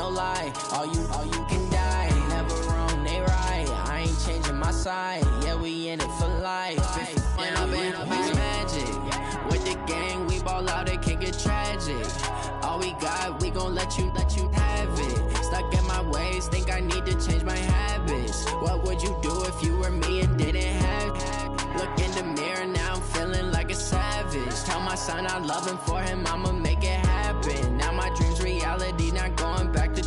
no lie. All you can die. Never wrong, they right. I ain't changing my side. Yeah, we in it for life. And I've been magic. With the gang, we ball out, it can get tragic. All we got, we gon' let you have it. Stuck in my ways, think I need to change my habits. What would you do if you were me and didn't have it? Look in the mirror, now I'm feeling like a savage. Tell my son I love him, for him I'ma make it happen. Now my dream's reality, not going back to.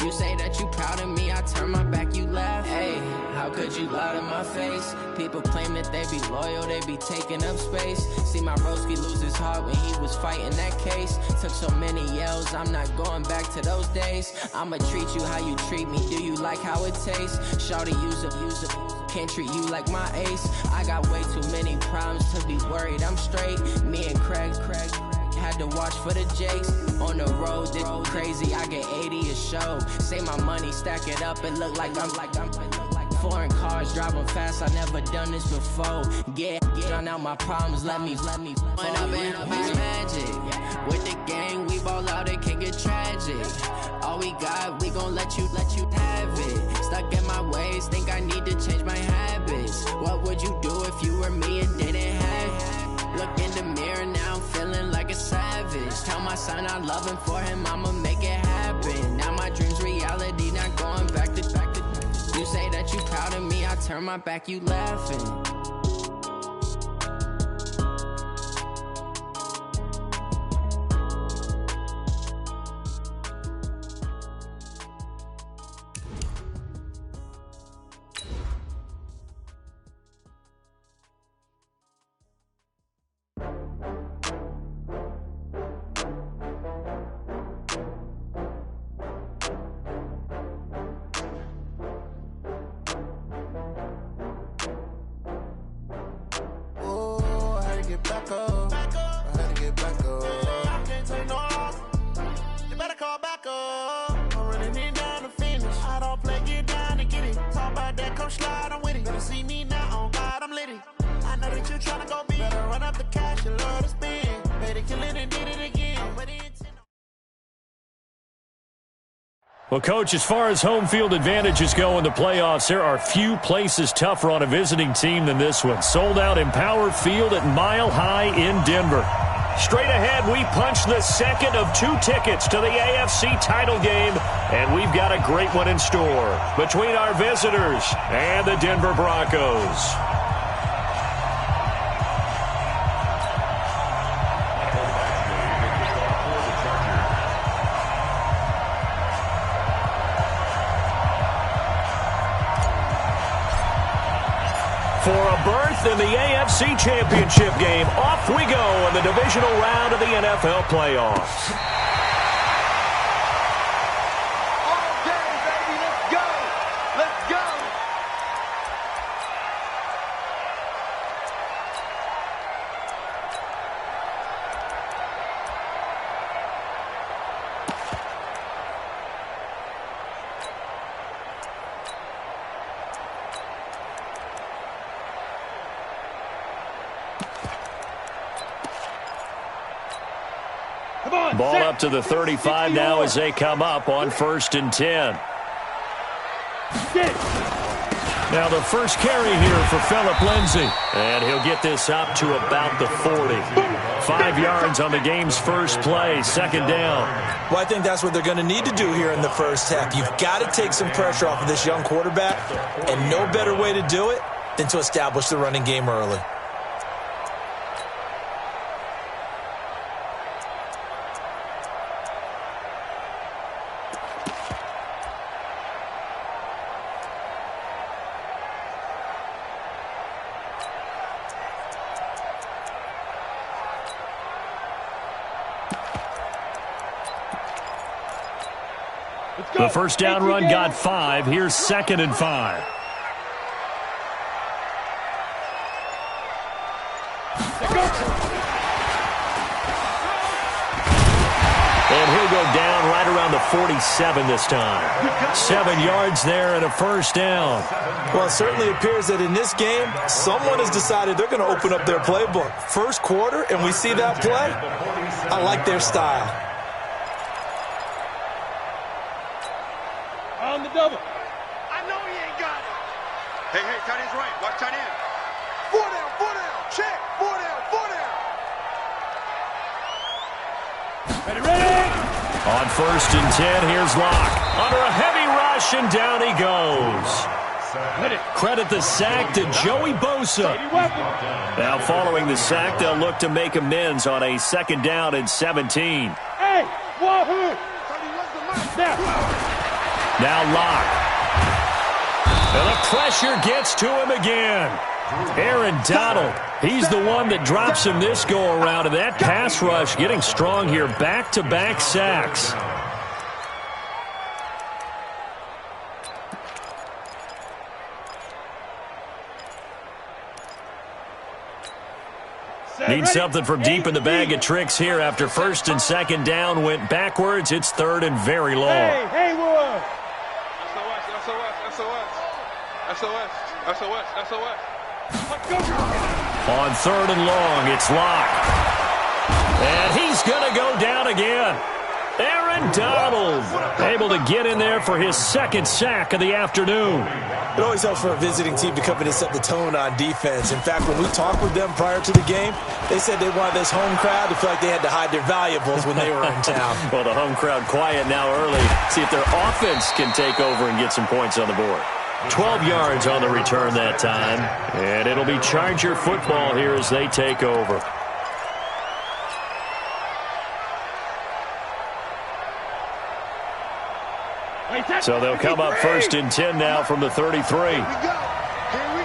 You say that you proud of me, I turn my back, you laugh. Hey, how could you lie to my face? People claim that they be loyal, they be taking up space. See my broski lose his heart when he was fighting that case. Took so many yells, I'm not going back to those days. I'ma treat you how you treat me, do you like how it tastes? Shawty, use up, can't treat you like my ace. I got way too many problems to be worried, I'm straight. Me and Craig had to watch for the Jakes. On the road, this crazy, I get 80 a show. Say my money, stack it up, it look like I'm foreign cars, driving fast, I never done this before. Get on out my problems, let me When I've been magic. With the gang, we ball out, it can get tragic. All we got, we gon' let you have it. Stuck in my ways, think I need to change my habits. What would you do if you were me and didn't have it? Look in the mirror, now I'm feeling like a savage. Tell my son I love him, for him I'ma make it happen. Now my dream's reality, not going back to. You say that you proud of me, I turn my back, you laughing. Well, Coach, as far as home field advantages go in the playoffs, there are few places tougher on a visiting team than this one. Sold out Empower Field at Mile High in Denver. Straight ahead, we punch the second of 2 tickets to the AFC title game, and we've got a great one in store between our visitors and the Denver Broncos. For a berth in the AFC Championship game, off we go in the divisional round of the NFL playoffs. All day, baby, let's go! Let's go! Ball up to the 35 now as they come up on 1st and 10. Now the first carry here for Phillip Lindsay. And he'll get this up to about the 40. 5 yards on the game's first play, 2nd down. Well, I think that's what they're going to need to do here in the first half. You've got to take some pressure off of this young quarterback, and no better way to do it than to establish the running game early. The first down run got 5. Here's 2nd and 5. And he'll go down right around the 47 this time. 7 yards there and a first down. Well, it certainly appears that in this game, someone has decided they're going to open up their playbook. First quarter, and we see that play. I like their style. on the double. I know he ain't got it. Hey, tight end's right. Watch tight end. 4 down. Check. 4 down. Ready. On 1st and 10, here's Locke. Under a heavy rush, and down he goes. Credit the sack to Joey Bosa. Now following the sack, they'll look to make amends on a 2nd down and 17. Hey, Wahoo! Now Locke. And the pressure gets to him again. Aaron Donald, he's the one that drops him this go-around, and that pass rush getting strong here. Back-to-back sacks. Need something from deep in the bag of tricks here after 1st and 2nd down went backwards. It's 3rd and very long. Hey, Haywood! SOS. On 3rd and long, it's Locke. And he's going to go down again. Aaron Donald able to get in there for his 2nd sack of the afternoon. It always helps for a visiting team to come in and set the tone on defense. In fact, when we talked with them prior to the game, they said they wanted this home crowd to feel like they had to hide their valuables when they were in town. Well, the home crowd quiet now early. See if their offense can take over and get some points on the board. 12 yards on the return that time. And it'll be Charger football here as they take over. So they'll come up 1st and 10 now from the 33. Here we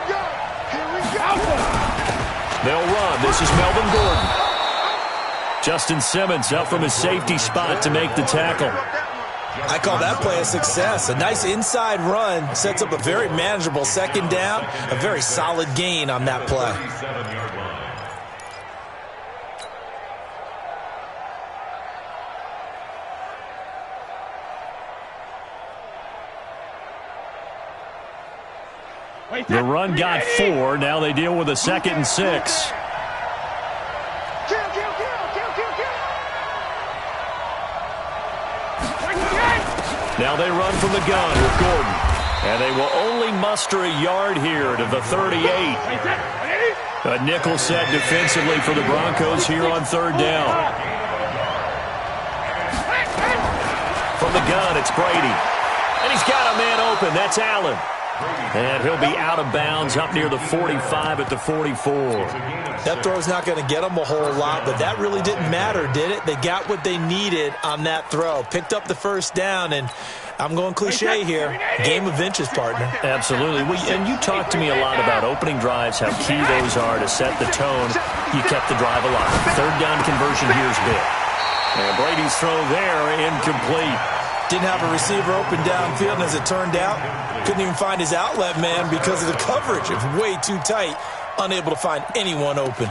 go. They'll run. This is Melvin Gordon. Justin Simmons up from his safety spot to make the tackle. I call that play a success. A nice inside run sets up a very manageable 2nd down. A very solid gain on that play. The run got 4. Now they deal with a 2nd and 6. Now they run from the gun with Gordon. And they will only muster a yard here to the 38. A nickel set defensively for the Broncos here on 3rd down. From the gun, it's Brady. And he's got a man open. That's Allen. And he'll be out of bounds up near the 45 at the 44. That throw's not going to get them a whole lot, but that really didn't matter, did it? They got what they needed on that throw. Picked up the 1st down, and I'm going cliche here. Game of inches, partner. Absolutely. And you talked to me a lot about opening drives, how key those are to set the tone. You kept the drive alive. 3rd down conversion here is big. And Brady's throw there, incomplete. Didn't have a receiver open downfield, and as it turned out, couldn't even find his outlet man because of the coverage. It was way too tight, unable to find anyone open.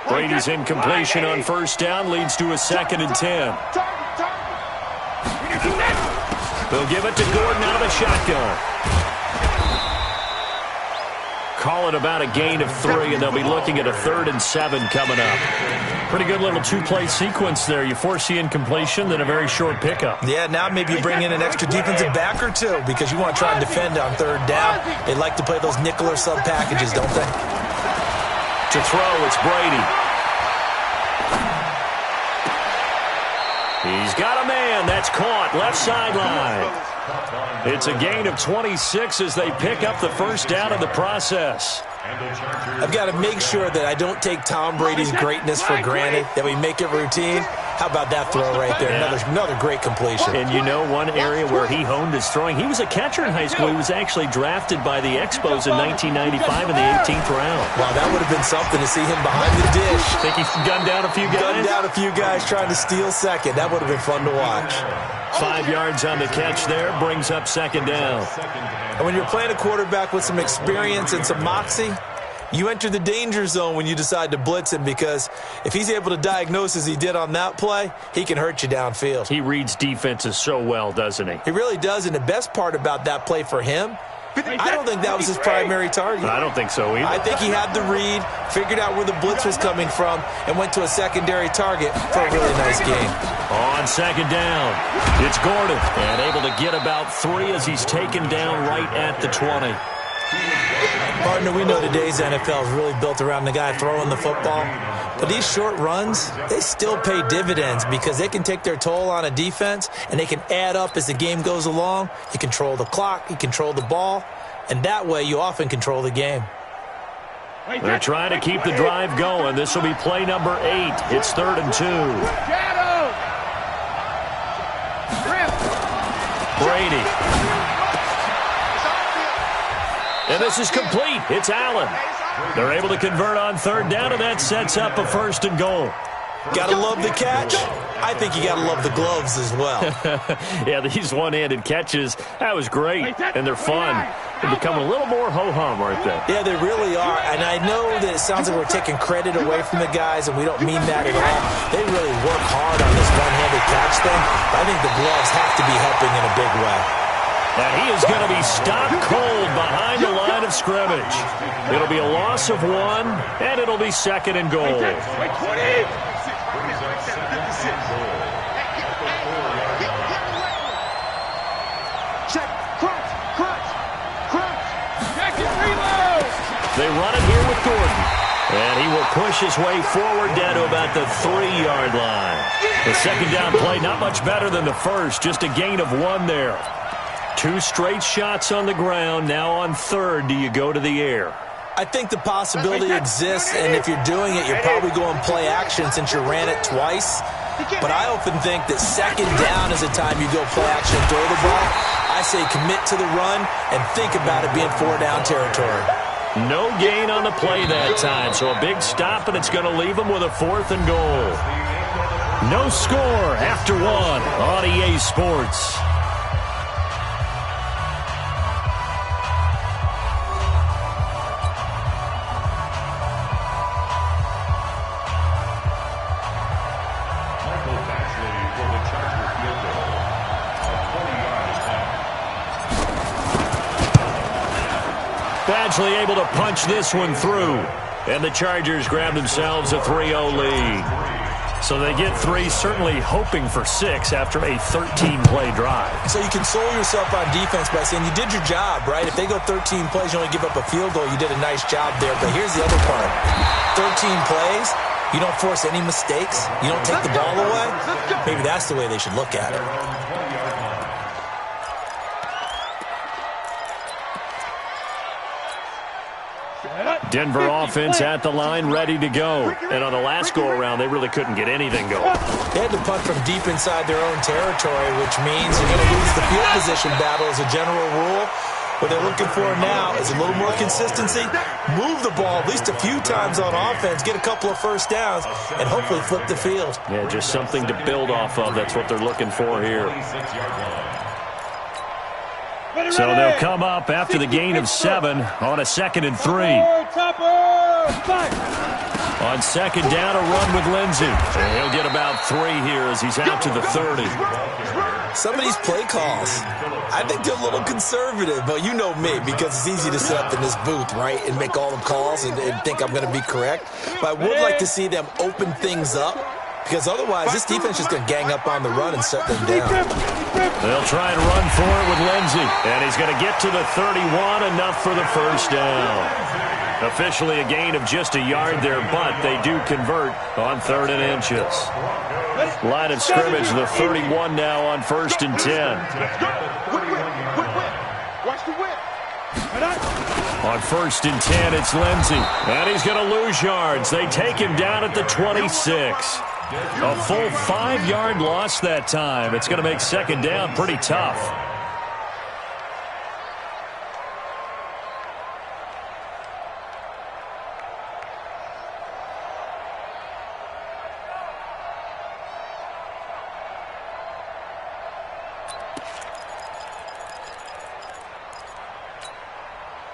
Brady's incompletion on 1st down leads to a 2nd and 10. They'll give it to Gordon out of the shotgun. Call it about a gain of 3, and they'll be looking at a 3rd and 7 coming up. Pretty good little 2-play sequence there. You force the incompletion, then a very short pickup. Yeah, now maybe you bring in an extra defensive back or 2 because you want to try and defend on 3rd down. They like to play those nickel or sub packages, don't they? To throw, it's Brady. He's got a man. That's caught. Left sideline. It's a gain of 26 as they pick up the 1st down in the process. I've got to make sure that I don't take Tom Brady's greatness for granted, that we make it routine. How about that throw right there? Another great completion. And you know one area where he honed his throwing? He was a catcher in high school. He was actually drafted by the Expos in 1995 in the 18th round. Wow, that would have been something to see him behind the dish. Think he gunned down a few guys? Gunned down a few guys trying to steal 2nd. That would have been fun to watch. 5 yards on the catch there, brings up 2nd down. And when you're playing a quarterback with some experience and some moxie, you enter the danger zone when you decide to blitz him, because if he's able to diagnose as he did on that play, he can hurt you downfield. He reads defenses so well, doesn't he? He really does, and the best part about that play for him I don't think that was his primary target. I don't think so either. I think he had the read, figured out where the blitz was coming from, and went to a secondary target for a really nice game. On second down, it's Gordon, and able to get about 3 as he's taken down right at the 20. Partner, we know today's NFL is really built around the guy throwing the football. But these short runs, they still pay dividends because they can take their toll on a defense, and they can add up as the game goes along. You control the clock, you control the ball, and that way you often control the game. They're trying to keep the drive going. This will be play number 8. It's 3rd and 2. Brady. And this is complete. It's Allen. They're able to convert on 3rd down, and that sets up a 1st and goal. Gotta love the catch. I think you gotta love the gloves as well. Yeah, these one-handed catches, that was great, and they're fun. They become a little more ho-hum, aren't they? Yeah, they really are, and I know that it sounds like we're taking credit away from the guys, and we don't mean that at all. They really work hard on this one-handed catch thing. I think the gloves have to be helping in a big way. And he is going to be stopped cold behind the line of scrimmage. It'll be a loss of 1, and it'll be 2nd and goal. They run it here with Gordon. And he will push his way forward down to about the 3-yard line. The second down play, not much better than the first, just a gain of 1 there. 2 straight shots on the ground. Now on 3rd, do you go to the air? I think the possibility exists, and if you're doing it, you're probably going play action since you ran it twice. But I often think that 2nd down is the time you go play action and throw the ball. I say commit to the run and think about it being 4-down territory. No gain on the play that time, so a big stop, and it's going to leave them with a 4th and goal. No score after 1 on EA Sports. Badgley able to punch this one through. And the Chargers grab themselves a 3-0 lead. So they get 3, certainly hoping for 6 after a 13-play drive. So you console yourself on defense by saying you did your job, right? If they go 13 plays, you only give up a field goal, you did a nice job there. But here's the other part. 13 plays, you don't force any mistakes, you don't take the ball away. Maybe that's the way they should look at it. Denver offense at the line, ready to go. And on the last go-around, they really couldn't get anything going. They had to punt from deep inside their own territory, which means you're going to lose the field position battle as a general rule. What they're looking for now is a little more consistency, move the ball at least a few times on offense, get a couple of 1st downs, and hopefully flip the field. Yeah, just something to build off of. That's what they're looking for here. So they'll come up after the gain of 7 on a 2nd and 3. On 2nd down, a run with Lindsey. And he'll get about 3 here as he's out to the 30. Some of these play calls, I think they're a little conservative, but you know me, because it's easy to sit up in this booth, right, and make all the calls and think I'm going to be correct. But I would like to see them open things up, because otherwise this defense is going to gang up on the run and shut them down. They'll try and run for it with Lindsey, and he's going to get to the 31, enough for the 1st down. Officially a gain of just a yard there, but they do convert on 3rd and inches. Line of scrimmage, the 31 now on 1st and 10. On 1st and 10, it's Lindsey, and he's going to lose yards. They take him down at the 26. A full 5-yard loss that time. It's going to make 2nd down pretty tough.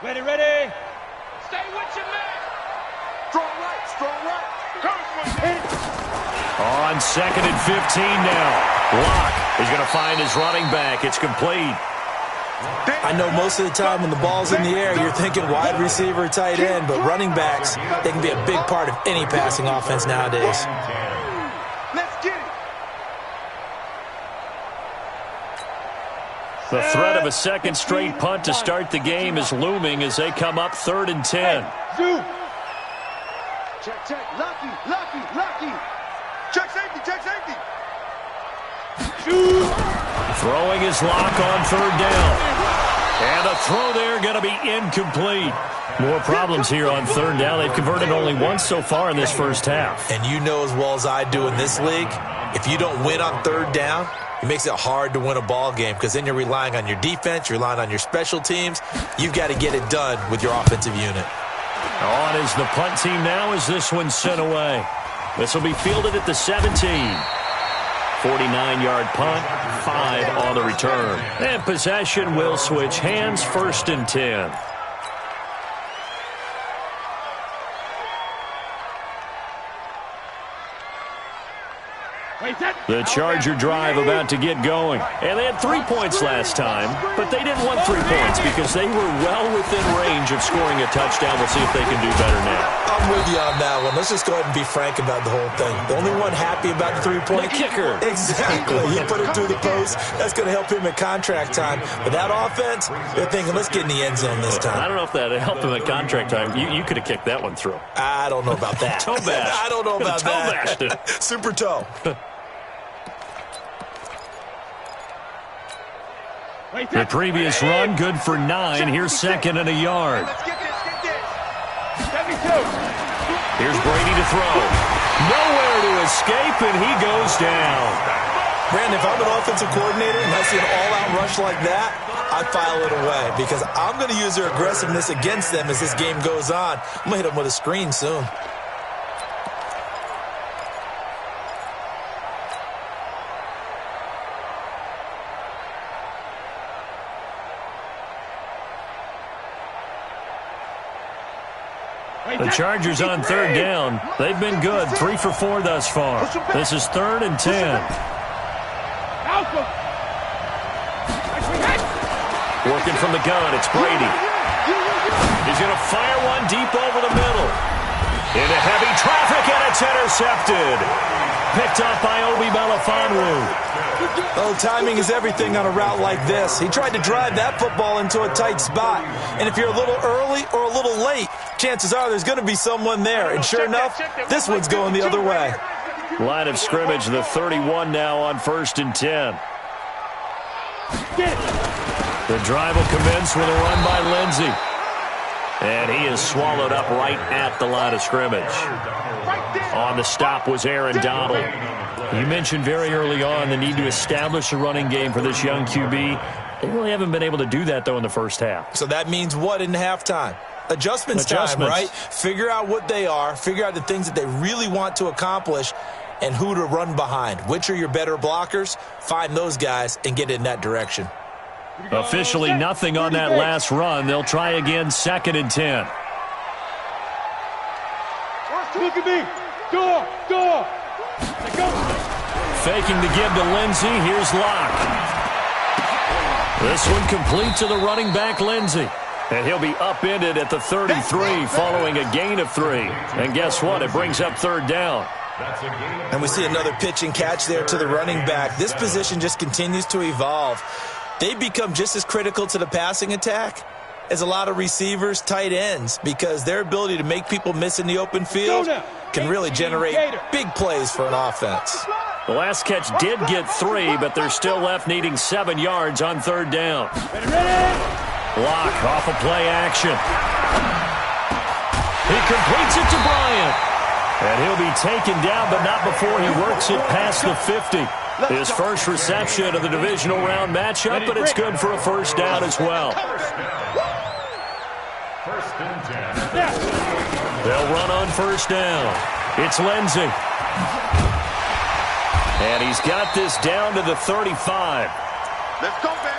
Ready, ready. Stay with your man. Strong right, strong right. On 2nd and 15 now. Locke is going to find his running back. It's complete. I know most of the time when the ball's in the air, you're thinking wide receiver, tight end, but running backs, they can be a big part of any passing offense nowadays. Let's get it. The threat of a second straight punt to start the game is looming as they come up 3rd and 10. Zoom. Check, check. Lucky, lucky, lucky. Check safety, check safety. Shoot. Throwing his lock on 3rd down. And the throw there going to be incomplete. More problems here on 3rd down. They've converted only once so far in this first half. And you know as well as I do in this league, if you don't win on 3rd down, it makes it hard to win a ball game because then you're relying on your defense, you're relying on your special teams. You've got to get it done with your offensive unit. On is the punt team now as this one's sent away. This will be fielded at the 17. 49-yard punt, 5 on the return. And possession will switch hands, 1st and 10. The Charger drive about to get going. And they had 3 points last time, but they didn't want 3 points because they were well within range of scoring a touchdown. We'll see if they can do better now. I'm with you on that one. Let's just go ahead and be frank about the whole thing. The only one happy about the 3-point kicker. Exactly. He put it through the post. That's going to help him at contract time. But that offense, they're thinking, let's get in the end zone this time. I don't know if that helped him at contract time. You could have kicked that one through. I don't know about that. Toe bash. I don't know about toe that. bashed. Super toe. The previous run, good for 9. Here's 2nd and a yard. Let's get this, get this. 72. Here's Brady to throw. Nowhere to escape, and he goes down. Brandon, if I'm an offensive coordinator and I see an all-out rush like that, I file it away because I'm going to use their aggressiveness against them as this game goes on. I'm going to hit them with a screen soon. The Chargers on 3rd down. They've been good, 3 for 4 thus far. This is 3rd and 10. Working from the gun, it's Brady. He's going to fire one deep over the middle. Into heavy traffic, and it's intercepted. Picked up by Obi Melifonwu. Oh, timing is everything on a route like this. He tried to drive that football into a tight spot. And if you're a little early or a little late, chances are there's going to be someone there. And sure enough, this one's going the other way. Line of scrimmage, the 31 now on 1st and 10. The drive will commence with a run by Lindsey. And he is swallowed up right at the line of scrimmage. On the stop was Aaron Donald. You mentioned very early on the need to establish a running game for this young QB. They really haven't been able to do that, though, in the first half. So that means what in halftime? Adjustments time, right? Figure out what they are. Figure out the things that they really want to accomplish and who to run behind. Which are your better blockers? Find those guys and get in that direction. Officially nothing on that last run. They'll try again 2nd and 10. Look at me. Door. Faking the give to Lindsey. Here's Locke. This one complete to the running back, Lindsey. And he'll be upended at the 33 following a gain of 3. And guess what? It brings up 3rd down. And we see another pitch and catch there to the running back. This position just continues to evolve. They become just as critical to the passing attack as a lot of receivers, tight ends, because their ability to make people miss in the open field can really generate big plays for an offense. The last catch did get 3, but they're still left needing 7 yards on 3rd down. Locke off of play action. He completes it to Bryant. And he'll be taken down, but not before he works it past the 50. His first reception of the divisional round matchup, but it's good for a 1st down as well. They'll run on 1st down. It's Lindsey. And he's got this down to the 35. Let's go, baby.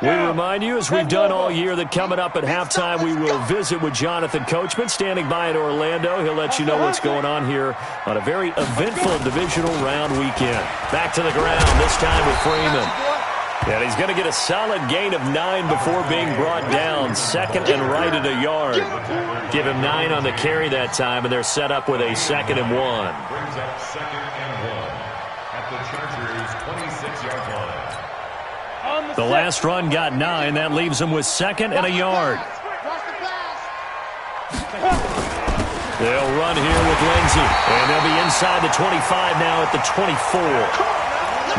We remind you, as we've done all year, that coming up at halftime, we will visit with Jonathan Coachman, standing by in Orlando. He'll let you know what's going on here on a very eventful divisional round weekend. Back to the ground, this time with Freeman. And he's going to get a solid gain of 9 before being brought down. Second and right at a yard. Give him 9 on the carry that time, and they're set up with a 2nd and 1. Brings up 2nd and 1 at the Chargers' 26-yard line. The last run got 9. That leaves him with 2nd and a yard. They'll run here with Lindsey. And they'll be inside the 25 now at the 24.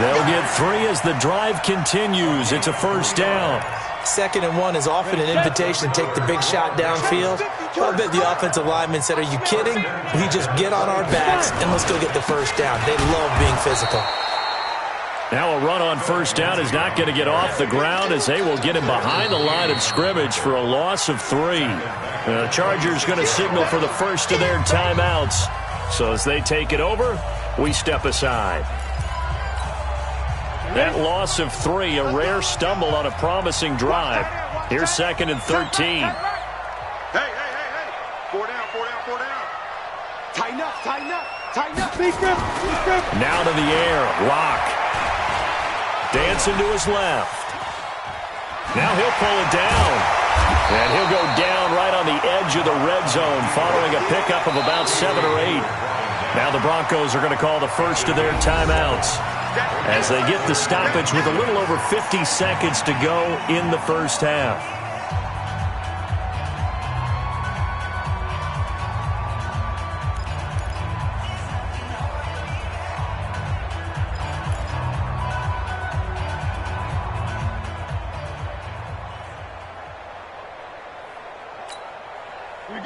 They'll get 3 as the drive continues. It's a first down. 2nd and 1 is often an invitation to take the big shot downfield. I bet the offensive lineman said, are you kidding? We just get on our backs and let's go get the first down. They love being physical. Now a run on first down is not going to get off the ground as they will get him behind the line of scrimmage for a loss of 3. The Chargers going to signal for the first of their timeouts. So as they take it over, we step aside. That loss of 3, a rare stumble on a promising drive. Here's 2nd and 13. Hey. 4 down. Tighten up. Big grip. Now to the air. Lock. Dancing to his left. Now he'll pull it down. And he'll go down right on the edge of the red zone following a pickup of about 7 or 8. Now the Broncos are going to call the first of their timeouts as they get the stoppage with a little over 50 seconds to go in the first half.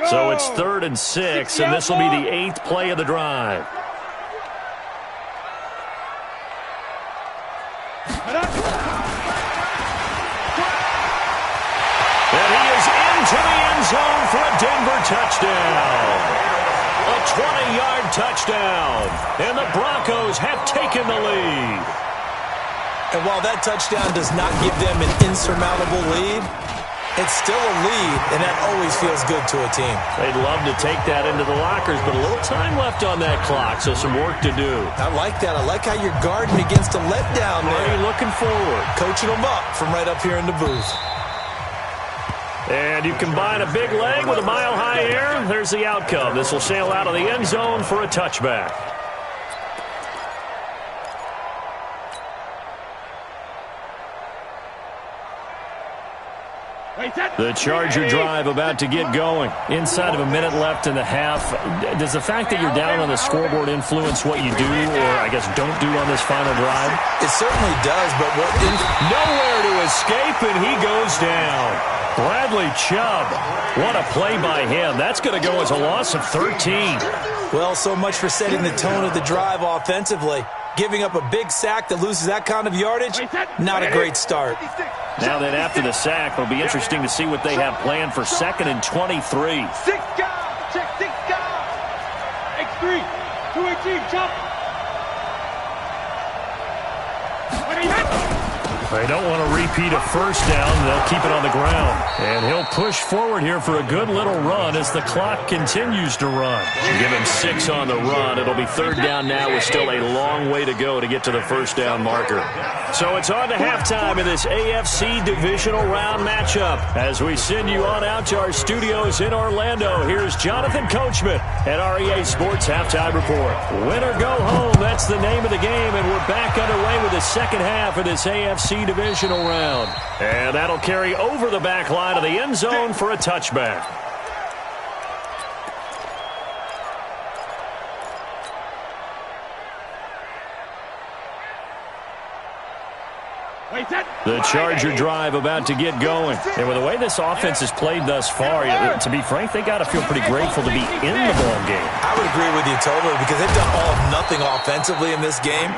So it's 3rd and 6, and this will be the 8th play of the drive. And he is into the end zone for a Denver touchdown. A 20-yard touchdown, and the Broncos have taken the lead. And while that touchdown does not give them an insurmountable lead, it's still a lead, and that always feels good to a team. They'd love to take that into the lockers, but a little time left on that clock, so some work to do. I like that. I like how you're guarding against a letdown there. Already looking forward. Coaching them up from right up here in the booth. And you combine a big leg with a mile-high air, there's the outcome. This will sail out of the end zone for a touchback. The Charger drive about to get going. Inside of a minute left in the half. Does the fact that you're down on the scoreboard influence what you do, or I guess don't do on this final drive? It certainly does, but what... Nowhere to escape, and he goes down. Bradley Chubb. What a play by him. That's going to go as a loss of 13. Well, so much for setting the tone of the drive offensively. Giving up a big sack that loses that kind of yardage, not a great start. Now then, after the sack, it'll be interesting to see what they have planned for 2nd and 23. 6 guys. Check 6 guys. X3. 218. Jump. They don't want to repeat a first down. They'll keep it on the ground. And he'll push forward here for a good little run as the clock continues to run. Give him 6 on the run. It'll be 3rd down now with still a long way to go to get to the first down marker. So it's on to halftime in this AFC divisional round matchup. As we send you on out to our studios in Orlando, here's Jonathan Coachman at REA Sports Halftime Report. Win or go home, that's the name of the game, and we're back underway with the second half of this AFC divisional round. And that'll carry over the back line of the end zone for a touchback. The Charger drive about to get going. And with the way this offense has played thus far, to be frank, they got to feel pretty grateful to be in the ball game. I would agree with you totally because they've done all of nothing offensively in this game,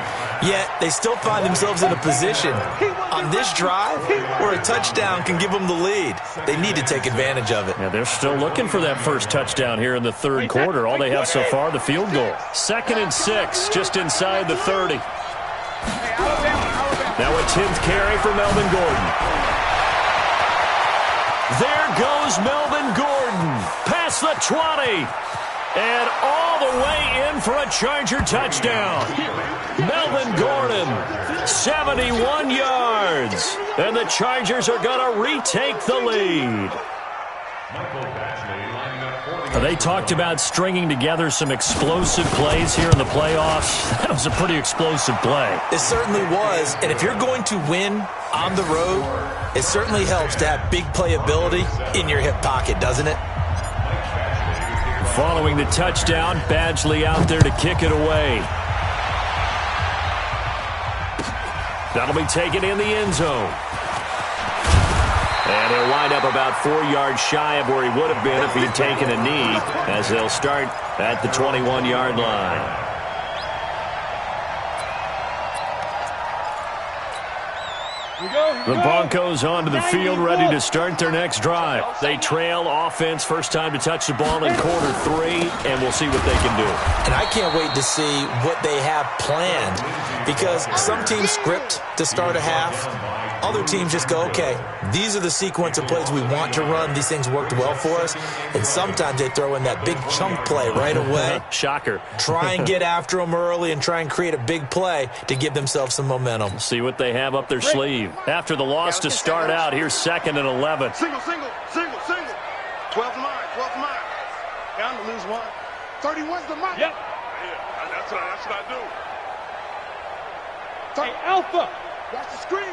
yet they still find themselves in a position on this drive where a touchdown can give them the lead. They need to take advantage of it. Yeah, they're still looking for that first touchdown here in the third quarter. All they have so far, the field goal. 2nd and 6, just inside the 30. Now a 10th carry for Melvin Gordon. There goes Melvin Gordon. Past the 20. And all the way in for a Charger touchdown. Melvin Gordon, 71 yards. And the Chargers are going to retake the lead. They talked about stringing together some explosive plays here in the playoffs. That was a pretty explosive play. It certainly was. And if you're going to win on the road, it certainly helps to have big playability in your hip pocket, doesn't it? Following the touchdown, Badgley out there to kick it away. That'll be taken in the end zone. And he'll wind up about 4 yards shy of where he would have been if he had taken a knee, as they'll start at the 21-yard line. The Broncos onto the field, ready to start their next drive. They trail offense, first time to touch the ball in quarter 3, and we'll see what they can do. And I can't wait to see what they have planned, because some teams script to start a half. Other teams just go, okay, these are the sequence of plays we want to run. These things worked well for us. And sometimes they throw in that big chunk play right away. Shocker. Try and get after them early and try and create a big play to give themselves some momentum. See what they have up their sleeve. After the loss to start out, here's 2nd and 11. Single. 12 line. Down to lose one. 31's the mark. Yep. Yeah, that's what I do. Hey, Alpha. Watch the screen.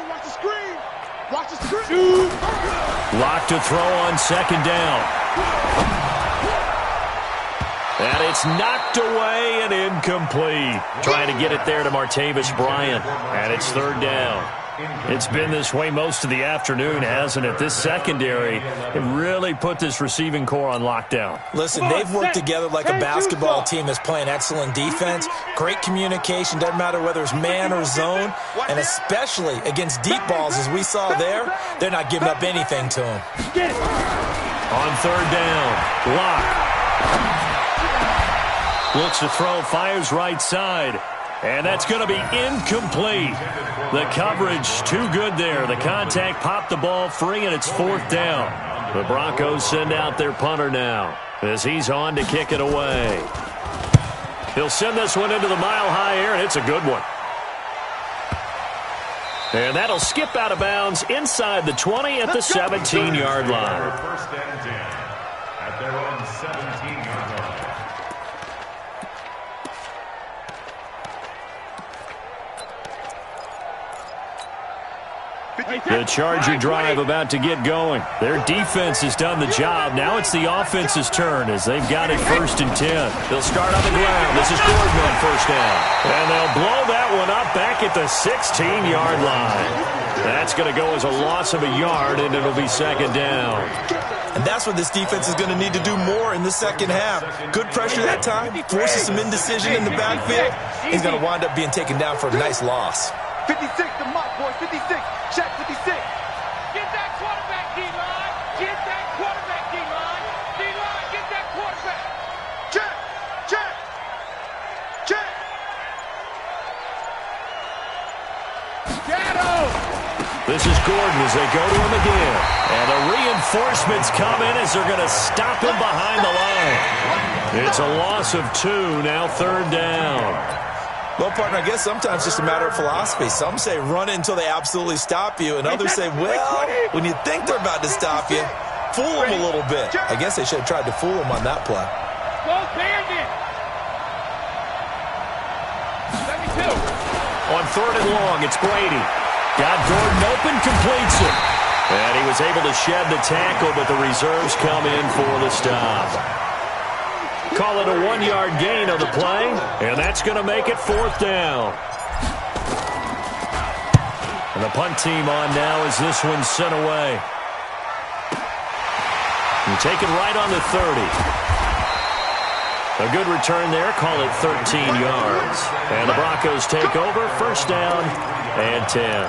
Lock to throw on 2nd down. And it's knocked away and incomplete. Trying to get it there to Martavis Bryant. And it's 3rd down. It's been this way most of the afternoon, hasn't it? This secondary, it really put this receiving core on lockdown. Listen, they've worked together like a basketball team that's playing excellent defense. Great communication, doesn't matter whether it's man or zone. And especially against deep balls, as we saw there, they're not giving up anything to them. On 3rd down, Lock. Looks to throw, fires right side. And that's going to be incomplete. The coverage too good there. The contact popped the ball free, and it's 4th down. The Broncos send out their punter now as he's on to kick it away. He'll send this one into the mile-high air, and it's a good one. And that'll skip out of bounds inside the 20 at the 17-yard line. First and 10 at their own 17-yard line. The Charger drive about to get going. Their defense has done the job. Now it's the offense's turn as they've got it 1st and 10. They'll start on the ground. This is Gordon on 1st down. And they'll blow that one up back at the 16-yard line. That's going to go as a loss of a yard, and it'll be 2nd down. And that's what this defense is going to need to do more in the second half. Good pressure that time, forces some indecision in the backfield. He's going to wind up being taken down for a nice loss. 56, the mark, boy, 56. Check 56. Get that quarterback, D-line. Get that quarterback, D-line. D-line, get that quarterback. Check. This is Gordon as they go to him again. And the reinforcements come in as they're going to stop him behind the line. It's a loss of 2, now 3rd down. Well, partner, I guess sometimes it's just a matter of philosophy. Some say run it until they absolutely stop you, and others say, well, when you think they're about to stop you, fool them a little bit. I guess they should have tried to fool them on that play. Go, Bandit. 72. On 3rd and long, it's Brady. Got Gordon open, completes it. And he was able to shed the tackle, but the reserves come in for the stop. Call it a 1-yard gain on the play, and that's going to make it 4th down. And the punt team on now as this one's sent away. And taken right on the 30. A good return there, call it 13 yards. And the Broncos take over, 1st down and 10.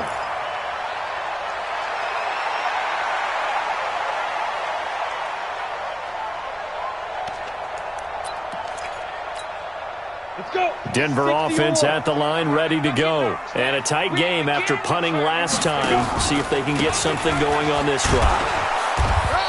Denver offense at the line, ready to go. And a tight game after punting last time. See if they can get something going on this drive.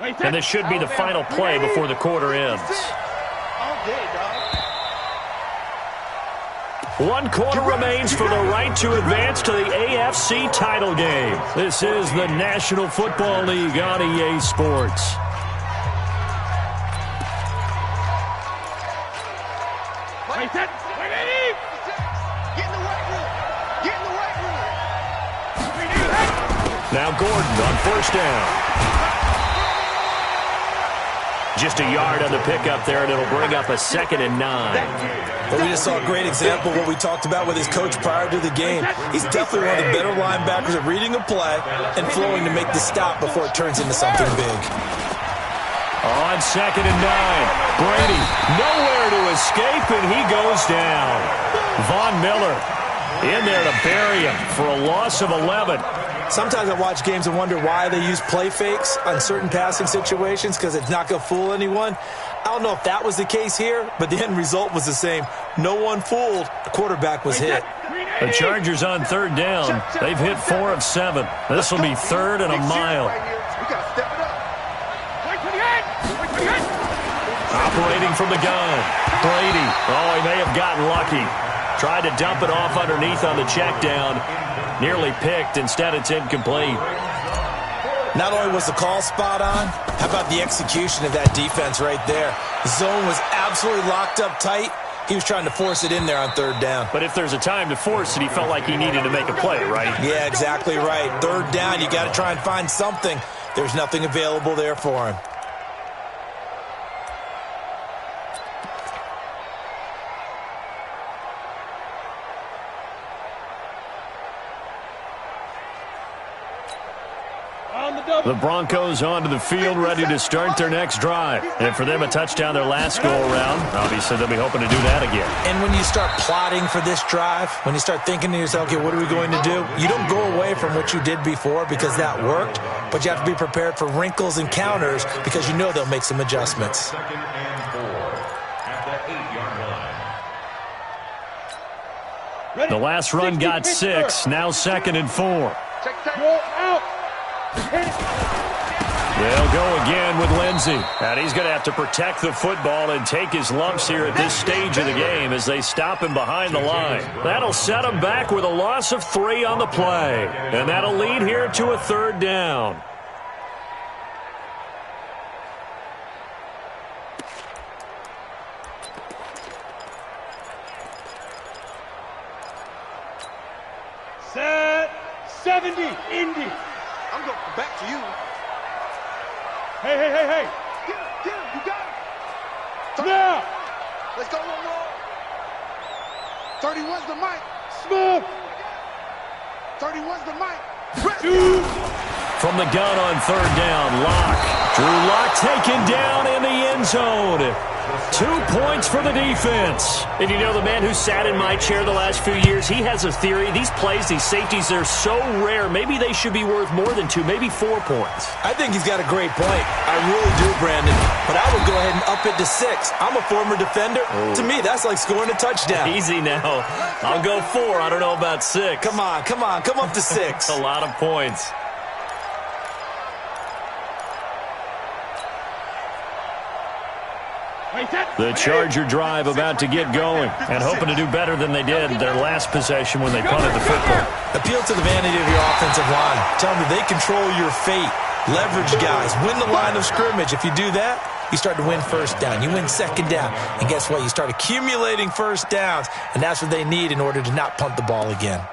And this should be the final play before the quarter ends. All day, dog. 1 quarter remains for the right to advance to the AFC title game. This is the National Football League on EA Sports. Wait, set. Wait, Eddie. Get in the weight room. Get in the weight room. Now Gordon on first down. Just a yard on the pickup there, and it'll bring up a 2nd and 9. But we just saw a great example of what we talked about with his coach prior to the game. He's definitely one of the better linebackers at reading a play and flowing to make the stop before it turns into something big. On 2nd and 9, Brady nowhere to escape, and he goes down. Von Miller in there to bury him for a loss of 11. Sometimes I watch games and wonder why they use play fakes on certain passing situations because it's not going to fool anyone. I don't know if that was the case here, but the end result was the same. No one fooled. The quarterback was hit. The Chargers on 3rd down. They've hit 4 of 7. This will be 3rd and a mile. We got to step it up. Operating from the gun. Brady. Oh, he may have gotten lucky. Tried to dump it off underneath on the check down. Nearly picked. Instead, it's incomplete. Not only was the call spot on, how about the execution of that defense right there? The zone was absolutely locked up tight. He was trying to force it in there on 3rd down. But if there's a time to force it, he felt like he needed to make a play, right? Yeah, exactly right. 3rd down, you got to try and find something. There's nothing available there for him. The Broncos onto the field, ready to start their next drive. And for them, a touchdown their last go-around. Obviously, they'll be hoping to do that again. And when you start plotting for this drive, when you start thinking to yourself, okay, what are we going to do? You don't go away from what you did before because that worked, but you have to be prepared for wrinkles and counters because you know they'll make some adjustments. 2nd and 4 at the 8-yard line. The last run got 6, now 2nd and 4. Go out. They'll go again with Lindsey. And he's going to have to protect the football and take his lumps here at this stage of the game as they stop him behind the line. That'll set him back with a loss of 3 on the play. And that'll lead here to a 3rd down. Set. 70. Indy. I'm going back to you. Hey. Get him. You got him. Now. Let's go one more. 31's the mic. Smooth. 31's the mic. From the gun on 3rd down, Locke. Drew Lock taken down in the end zone. 2 points for the defense. And you know, the man who sat in my chair the last few years, he has a theory. These plays, these safeties, they're so rare. Maybe they should be worth more than 2, maybe 4 points. I think he's got a great point. I really do, Brandon. But I would go ahead and up it to 6. I'm a former defender. Oh. To me, that's like scoring a touchdown. Easy now. I'll go 4. I don't know about 6. Come on. Come up to 6. A lot of points. The Charger drive about to get going and hoping to do better than they did their last possession when they punted the football. Appeal to the vanity of your offensive line. Tell them they control your fate. Leverage guys. Win the line of scrimmage. If you do that, you start to win 1st down. You win 2nd down. And guess what? You start accumulating 1st downs, and that's what they need in order to not punt the ball again.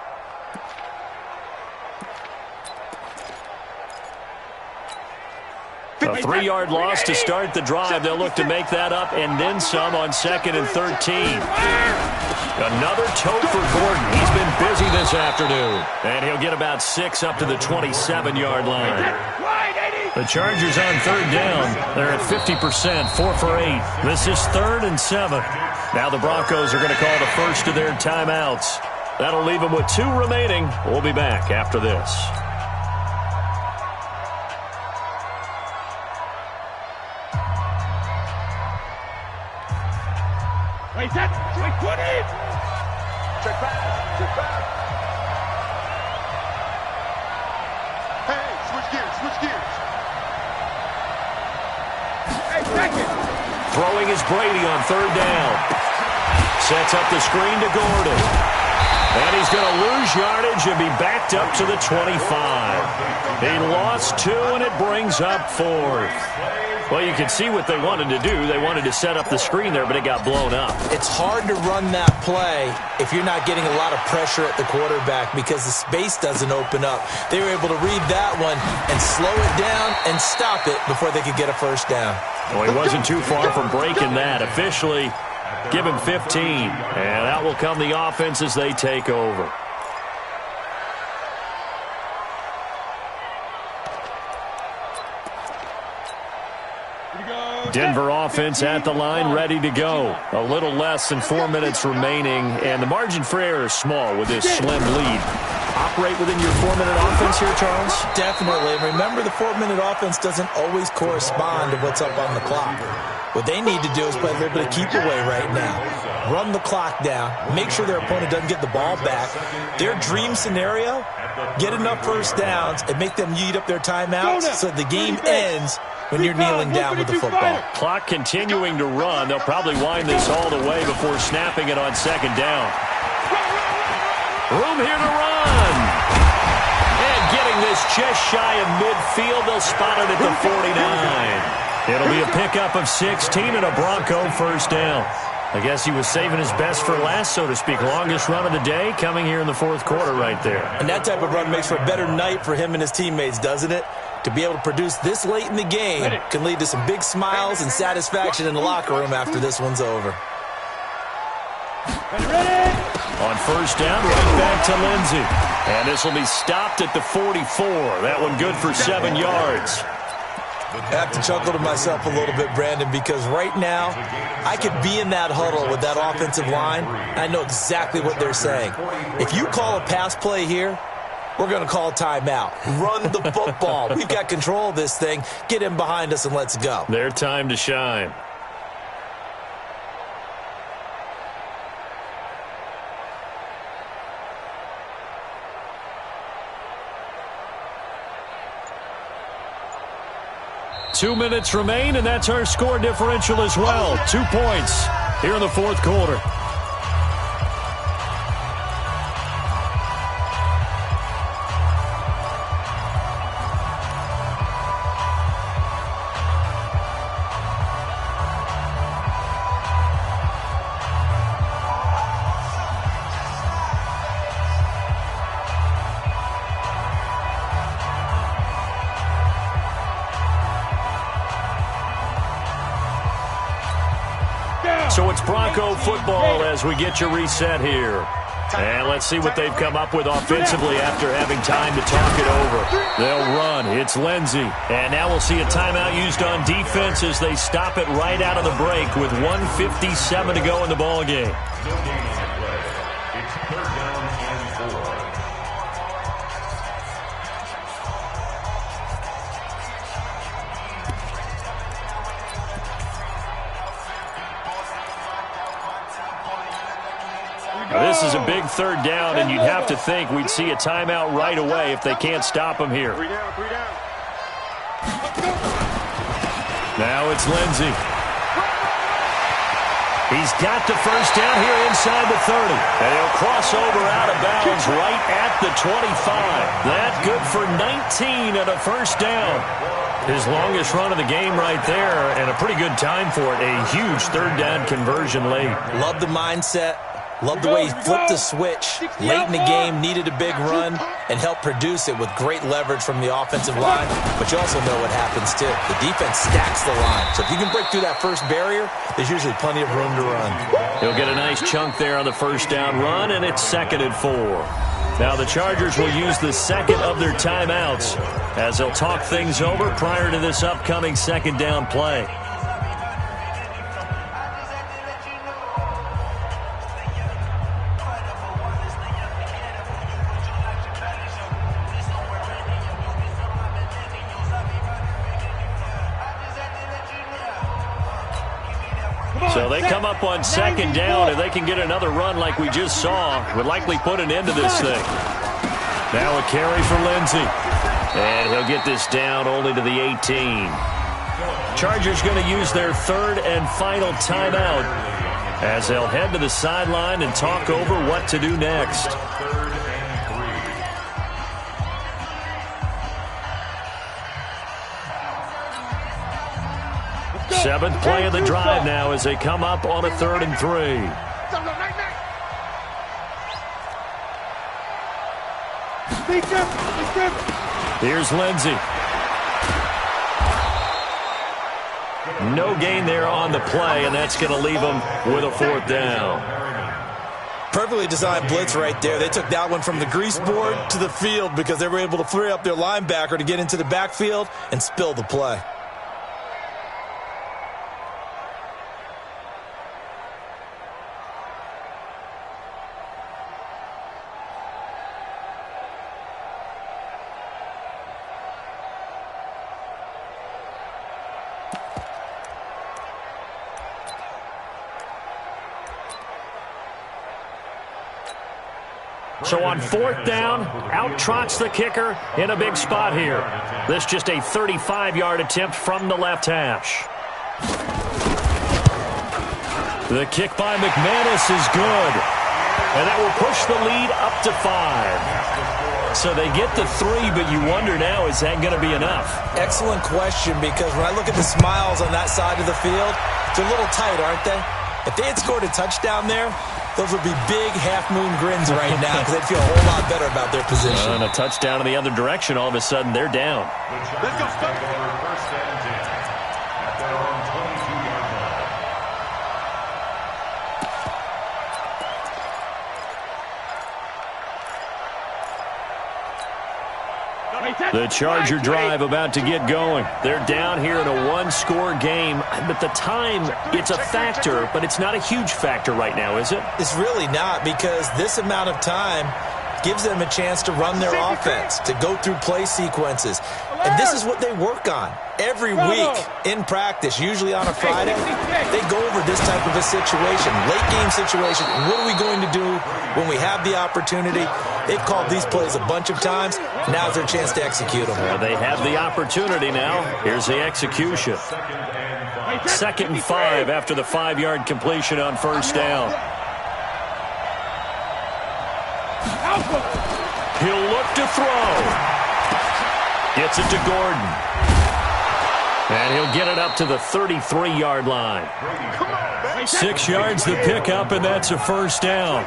A 3-yard loss to start the drive. They'll look to make that up and then some on 2nd and 13. Another tote for Gordon. He's been busy this afternoon. And he'll get about 6 up to the 27-yard line. The Chargers on 3rd down. They're at 50%, 4 for 8. This is 3rd and 7. Now the Broncos are going to call the first of their timeouts. That'll leave them with 2 remaining. We'll be back after this. Wait, set. Wait, 20. Check back. Hey, switch gears. Throwing is Brady on third down. Sets up the screen to Gordon. And he's going to lose yardage and be backed up to the 25. He lost 2, and it brings up 4th. Well, you can see what they wanted to do. They wanted to set up the screen there, but it got blown up. It's hard to run that play if you're not getting a lot of pressure at the quarterback because the space doesn't open up. They were able to read that one and slow it down and stop it before they could get a first down. Well, he wasn't too far from breaking that. Officially, give him 15. And out will come the offense as they take over. Denver offense at the line, ready to go. A little less than 4 minutes remaining, and the margin for error is small with this slim lead. Operate within your 4-minute offense here, Charles? Definitely. Remember, the 4-minute offense doesn't always correspond to what's up on the clock. What they need to do is play a little bit of keep away right now. Run the clock down. Make sure their opponent doesn't get the ball back. Their dream scenario, get enough first downs and make them eat up their timeouts so the game ends when you're kneeling down with the football. Clock continuing to run. They'll probably wind this all the way before snapping it on second down. Room here to run. And getting this just shy of midfield. They'll spot it at the 49. It'll be a pickup of 16 and a Bronco first down. I guess he was saving his best for last, so to speak. Longest run of the day coming here in the fourth quarter right there. And that type of run makes for a better night for him and his teammates, doesn't it? To be able to produce this late in the game can lead to some big smiles and satisfaction in the locker room after this one's over. On first down, right back to Lindsey. And this will be stopped at the 44. That one good for 7 yards. I have to chuckle to myself a little bit, Brandon, because right now I could be in that huddle with that offensive line. I know exactly what they're saying. If you call a pass play here, we're going to call timeout. Run the football. We've got control of this thing. Get him behind us and let's go. Their time to shine. Two minutes remain, and that's our score differential as well. 2 points here in the fourth quarter. So it's Bronco football as we get you reset here. And let's see what they've come up with offensively after having time to talk it over. They'll run. It's Lindsey. And now we'll see a timeout used on defense as they stop it right out of the break with 1:57 to go in the ballgame. It's third down and 4. This is a big third down, and you'd have to think we'd see a timeout right away if they can't stop him here. Now it's Lindsey. He's got the first down here inside the 30. And he'll cross over out of bounds right at the 25. That good for 19 and a first down. His longest run of the game right there, and a pretty good time for it. A huge third down conversion late. Love the mindset. Love the way he flipped the switch late in the game, needed a big run, and helped produce it with great leverage from the offensive line. But you also know what happens, too. The defense stacks the line. So if you can break through that first barrier, there's usually plenty of room to run. He'll get a nice chunk there on the first down run, and it's 2nd and 4. Now the Chargers will use the second of their timeouts as they'll talk things over prior to this upcoming second down play. So they come up on second down. If they can get another run like we just saw, would likely put an end to this thing. Now a carry for Lindsey. And he'll get this down only to the 18. Chargers going to use their third and final timeout as they'll head to the sideline and talk over what to do next. Seventh play of the drive now as they come up on a 3rd and 3. Here's Lindsey. No gain there on the play, and that's going to leave them with a 4th down. Perfectly designed blitz right there. They took that one from the grease board to the field because they were able to free up their linebacker to get into the backfield and spill the play. So on 4th down, out trots the kicker in a big spot here. This just a 35-yard attempt from the left hash. The kick by McManus is good. And that will push the lead up to 5. So they get to 3, but you wonder now, is that going to be enough? Excellent question, because when I look at the smiles on that side of the field, they're a little tight, aren't they? If they had scored a touchdown there, those would be big half-moon grins right now because they'd feel a whole lot better about their position. And a touchdown in the other direction, all of a sudden they're down. Let's go, first and 10 at their own 22-yard line. The Charger drive about to get going. They're down here in a one-score game. But the time, it's a factor, but it's not a huge factor right now, is it? It's really not, because this amount of time gives them a chance to run their offense, to go through play sequences. And this is what they work on every week in practice, usually on a Friday. They go over this type of a situation, late game situation. What are we going to do when we have the opportunity? They've called these plays a bunch of times. Now's their chance to execute them. Well, they have the opportunity now. Here's the execution. 2nd and 5 after the 5-yard completion on 1st down. He'll look to throw. Gets it to Gordon. And he'll get it up to the 33-yard line. 6 yards the pickup, and that's a 1st down.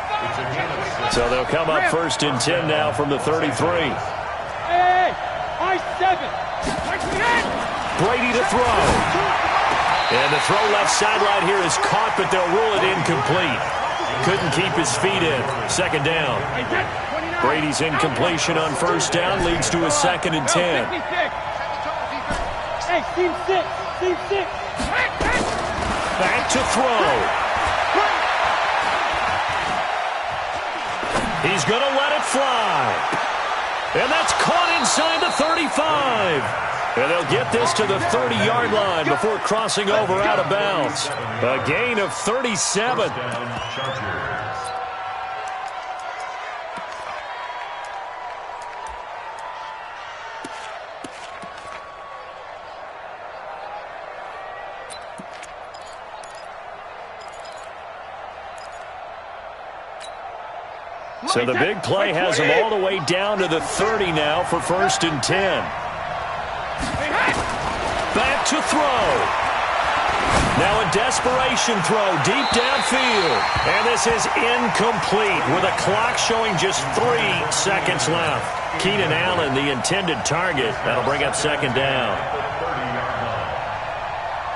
So they'll come up 1st and 10 now from the 33. Hey, I-7. Brady to throw. And the throw left sideline here is caught, but they'll rule it incomplete. Couldn't keep his feet in. 2nd down. Brady's incompletion on 1st down leads to a 2nd and 10. Hey, team 6. Team 6. Back to throw. He's going to let it fly. And that's caught inside the 35. And they'll get this to the 30-yard line before crossing over out of bounds. A gain of 37. So the big play has them all the way down to the 30 now for 1st and 10. Back to throw. Now a desperation throw deep downfield. And this is incomplete with a clock showing just 3 seconds left. Keenan Allen, the intended target. That'll bring up 2nd down.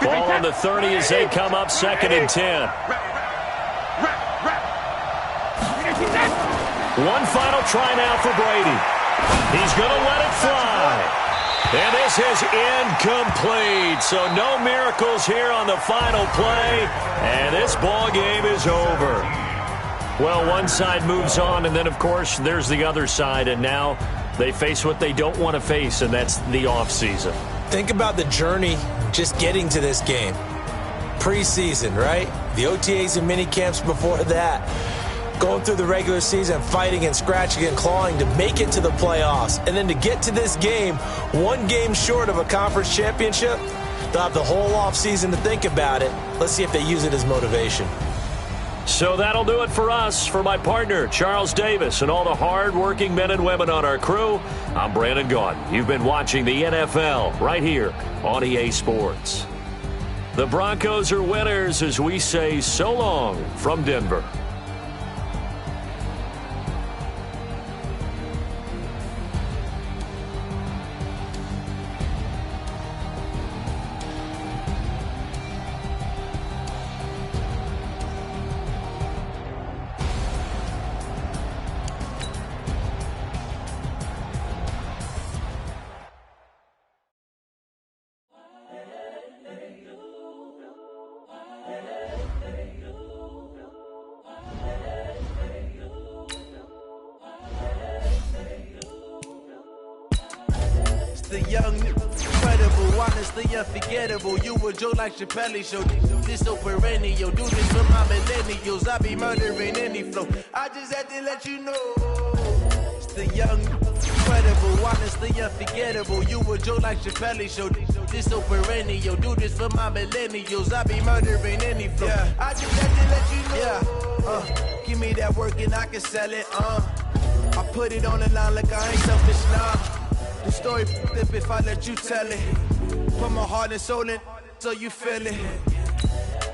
Ball on the 30 as they come up 2nd and 10. One final try now for Brady. He's going to let it fly. And this is incomplete. So no miracles here on the final play. And this ball game is over. Well, one side moves on, and then, of course, there's the other side. And now they face what they don't want to face, and that's the offseason. Think about the journey just getting to this game. Preseason, right? The OTAs and mini camps before that. Going through the regular season, fighting and scratching and clawing to make it to the playoffs. And then to get to this game, one game short of a conference championship, They'll have the whole offseason to think about it. Let's see if they use it as motivation. So that'll do it for us. For my partner, Charles Davis, and all the hard-working men and women on our crew, I'm Brandon Gaudin. You've been watching the NFL right here on EA Sports. The Broncos are winners as we say so long from Denver. The young, incredible, honestly unforgettable. You a Joe like Chappelle show. This so perennial. Do this for my millennials. I be murdering any flow. I just had to let you know. It's the young, incredible, honestly unforgettable. You a Joe like Chappelle show. This so perennial. Do this for my millennials. I be murdering any flow. Yeah. I just had to let you know. Yeah. Give me that work and I can sell it. I put it on the line like I ain't selfish now. The story flip if I let you tell it. Put my heart and soul in so you feel it.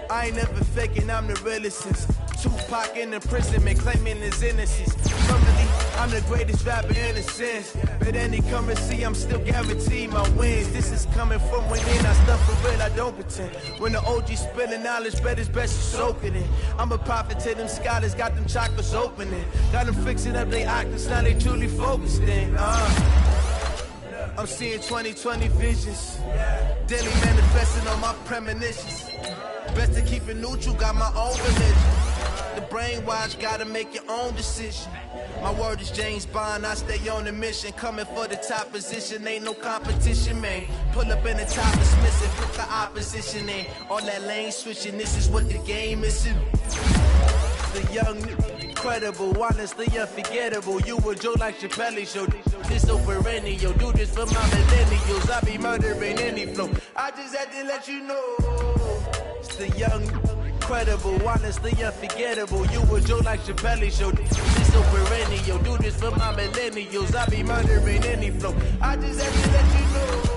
I ain't never faking, I'm the realest since Tupac in the imprisonment, claiming his innocence. Permanently, I'm the greatest rapper in a sense. But any currency, I'm still guaranteed my wins. This is coming from within, I stuff for real, I don't pretend. When the OG spilling knowledge, bet it's best you soak it in. I'm a prophet to them scholars, got them chakras opening. Got them fixing up they octaves, now they truly focused in. I'm seeing 2020 visions. Daily manifesting on my premonitions. Best to keep it neutral, got my own religion. The brainwash, gotta make your own decision. My word is James Bond, I stay on a mission. Coming for the top position, ain't no competition, man. Pull up in the top is missing, put the opposition in. All that lane switching, this is what the game is. The young, incredible, honestly unforgettable. You a Joe like Chappelle show. This so perennial. Do this for my millennials. I be murdering any flow. I just had to let you know. It's the young, incredible, honestly unforgettable. You a Joe like Chappelle show. This so perennial. Do this for my millennials. I be murdering any flow. I just had to let you know.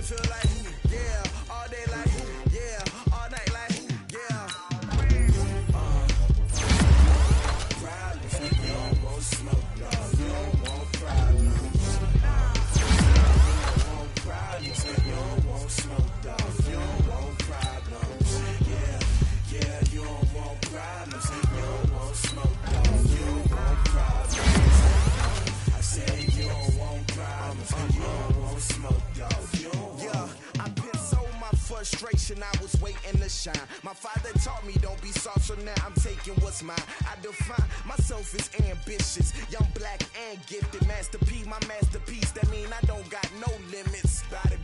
Feel like, yeah, all day like, yeah, all night like to shine. My father taught me don't be soft, so now I'm taking what's mine. I define myself as ambitious, young, black, and gifted. Master P, my masterpiece. That mean I don't got no limits. Bout it,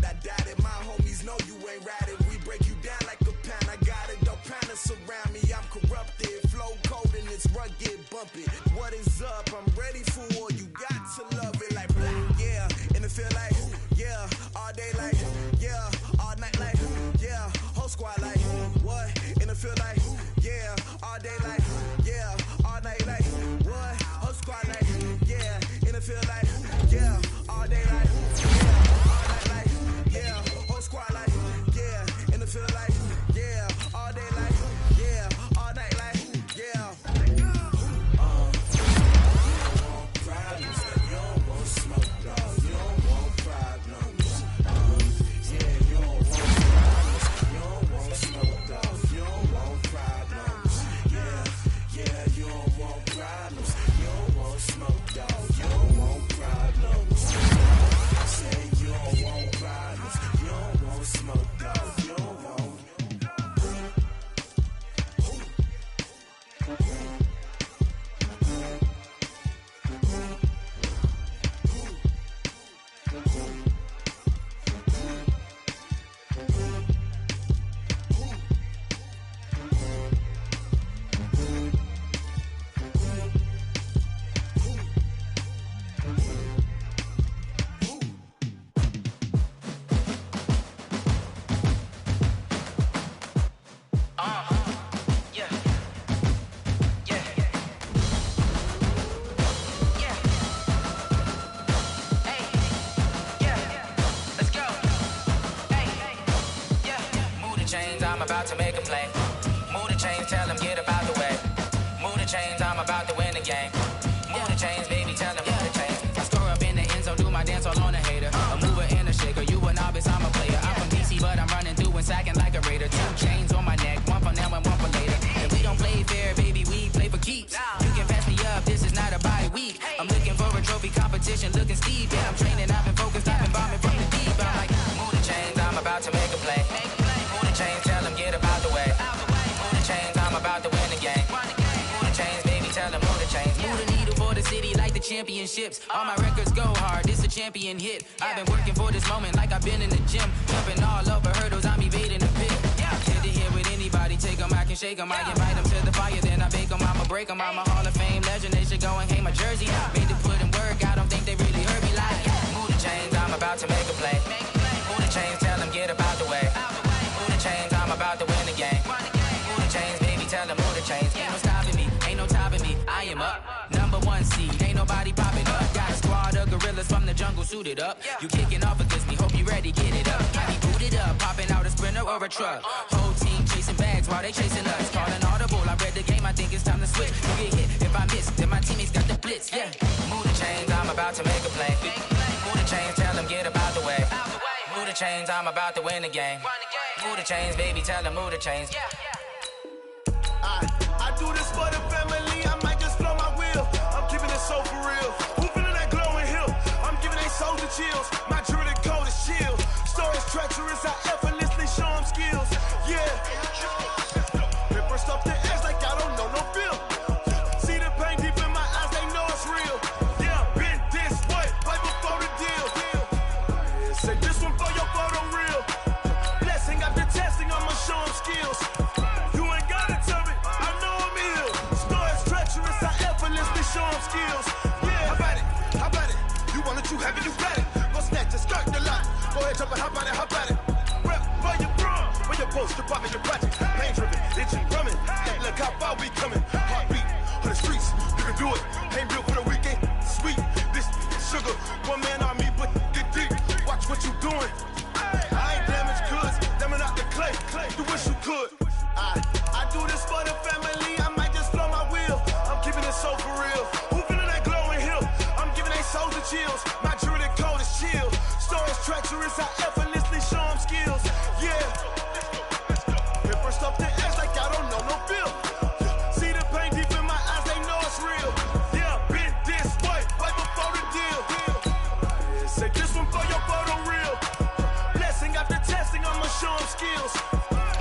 I doubt it. My homies know you ain't ratted. We break you down like a pound. I got it, don't pound us around me. I'm corrupted, flow cold and it's rugged, bumpy. What is up? I'm ready for war. You got to love it like black, yeah. And it feel like, yeah. All day like, yeah. All night like, yeah. Whole squad like, what? And it feel like, yeah. All day like, yeah. All night like, what? Whole squad like, yeah. And it feel like, yeah. All day like, yeah. All night like, yeah. Whole squad like, yeah. And it feel like, yeah. All day like, yeah. All night like, yeah. You don't want problems, you don't want smoke, dog. You don't want problems. Yeah, you don't want problems, you don't want smoke, dog. You don't want problems. Yeah, you don't want problems. You don't want smoke, dog. You don't want problems. I say you don't want problems. You don't want smoke, dog. You don't want. I'm about to make a play. Move the chains, tell them get up out the way. Move the chains, I'm about to win the game. Move the chains, baby, tell them move the chains. I score up in the end zone, do my dance all on a hater. A mover and a shaker, you a novice, I'm a player. I'm from DC, but I'm running through and sacking like a raider. 2 chains on my neck, one for now and one for later. And we don't play fair, baby, we play for keeps. You can pass me up, this is not a bye week. I'm looking for a trophy competition, looking steep. Yeah, I'm training, I've been focused, I've been bombing from the deep. I'm like, move the chains, I'm about to make a play. Move the chains, tell them get up out the way. Move the chains, I'm about to win the game. Move the chains, baby, tell them move the chains. Move the needle for the city like the championships. All my records go hard, this a champion hit. I've been working for this moment like I've been in the gym. Jumping all over hurdles, I'm evading the pit. Head to head with anybody, take them, I can shake them. I invite them to the fire, then I bake them, I'ma break them. I'm a Hall of Fame legend, they should go and hang my jersey. Made to put in work, I don't think they really heard me like. Move the chains, I'm about to make a play. Move the chains, tell them get up out the way. Move the chains, I'm about to win the game. Move the chains, baby, tell them move the chains. Ain't no stopping me, ain't no topping me. I am up, #1 seed, ain't nobody popping up. Got a squad of gorillas from the jungle suited up. You kicking off against me, hope you ready, get it up. Got me booted up, popping out a Sprinter or a truck. Whole team chasing bags while they chasing us. Calling audible, I read the game, I think it's time to switch. You get hit, if I miss, then my teammates got the blitz, yeah. Move the chains, I'm about to make a play. Move the chains, tell them get up out the way. Move the chains, I'm about to win the game. Move the chains, baby, tell them move the chains. I do this for the family, I might just blow my wheel. I'm keeping it so for real. Who feeling that glowing hill? I'm giving they souls the chills. My jewelry cold is chill. Stories treacherous, I effortlessly show them skills. Yeah. Paper stuff the edge like I don't know no feel. See the pain deep in my eyes, they know it's real. Yeah, been this way, right before the deal. Say this one for your photo reel. Blessing after testing, I'ma show them skills. You ain't gotta tell me, I know I'm ill. Stories treacherous, I effortlessly show them skills. Yeah, how about it? You want it, you have it, you got it. Go snatch a skirt the lot. Go ahead, jump it, how about it? Rep for your bro, for your post, department, your project. Pain driven, itching, drumming. Hey, look how far we coming. Heartbeat on the streets, you can do it. Ain't built for the weekend, sweet. This sugar, one man army, but get deep. Watch what you doing. I ain't damaged goods, damn out the clay. You wish you could. I do this for the family, I might just blow my wheel. I'm keeping it so for real. Who feeling that glowing hill? I'm giving they souls the chills. My jewelry cold is chill. Stories treacherous, I effortlessly show them skills. Yeah. Paper stuff the edge like I don't know no feel. See the pain deep in my eyes, they know it's real. Yeah, been this way, right before the deal. Say this one for your photo reel. Blessing after testing, I'ma show them skills.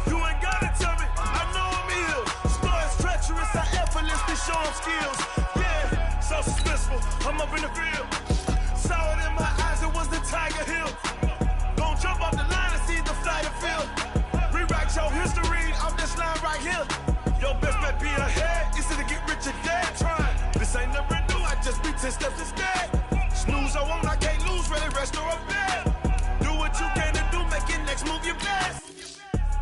You ain't show them skills. Yeah, so suspenseful, I'm up in the field. Saw it in my eyes, it was the Tiger Hill. Gon' jump off the line and see the flight of field. Rewrite your history off this line right here. Your best bet be ahead, instead of get rich or dead trying. This ain't never new, I just be 10 steps instead. Snooze or won't, I can't lose, ready, rest or a bed. Do what you can to do, make your next move your best.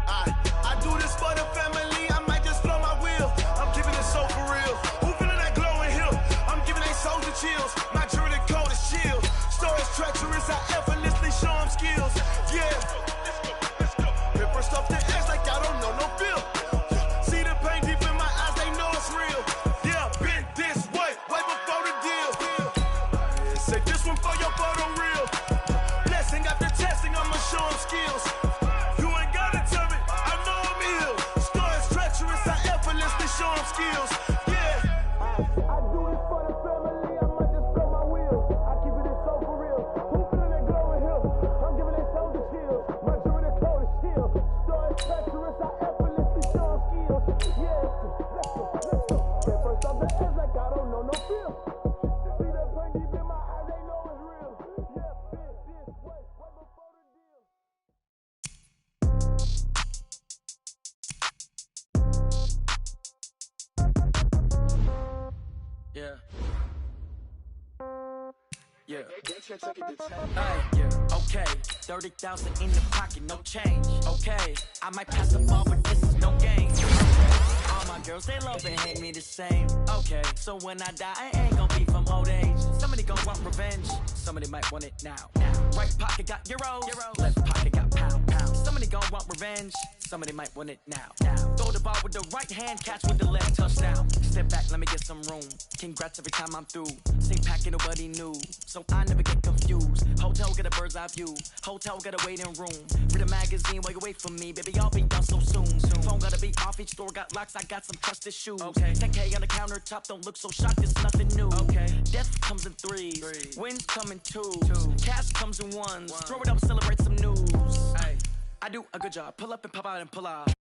I do this for the family, I might just blow my wheel. I'm keeping it so for real. Who feeling that glowing hill? I'm giving they soldier chills. My jewelry coat is chill. Stories treacherous, I effortlessly show them skills. Yeah. Hit first off the edge like I don't know no feel. See the pain deep in my eyes, they know it's real. Yeah, been this way before the deal. Say this one for your photo real. Blessing after testing, I'ma show them skills. You ain't gotta tell me, I know I'm ill. Stories treacherous, I effortlessly show them skills. Yeah. I do this for the family, I might just blow my wheel. I keep it so for real. Who feeling that glowing hill? I'm giving they soldier chills. My jewelry coat is chill. Stories treacherous, I effortlessly show them skills. Yeah, let's go. Get first off the edge like I don't know no feel. See that pain deep in my eyes, they know it's real. Yeah, been this way before the deal. Yeah. Yeah. Hey, yeah. Okay. 30,000 in the pocket, no change. Okay. I might pass the ball, but this is no game. Okay. All my girls, they love and hate me the same. Okay. So when I die, I ain't gonna be from old age. Somebody gon' want revenge. Somebody might want it now. Right pocket got euros. Left pocket got pound. Somebody gon' want revenge. Somebody might want it now. Throw the ball with the right hand, catch with the left, touchdown. Step back, let me get some room. Congrats every time I'm through. Same packet, nobody knew, so I never get confused. Hotel get a bird's eye view. Hotel got a waiting room. Read a magazine while you wait for me, baby. I'll be done so soon. Phone gotta be off, each store got locks. I got some trusted shoes. Okay. 10K on the countertop, don't look so shocked. It's nothing new. Okay. Death comes in threes. Wins come in twos. Cash comes in ones. Throw it up, celebrate some news. Ay. I do a good job. Pull up and pop out and pull out.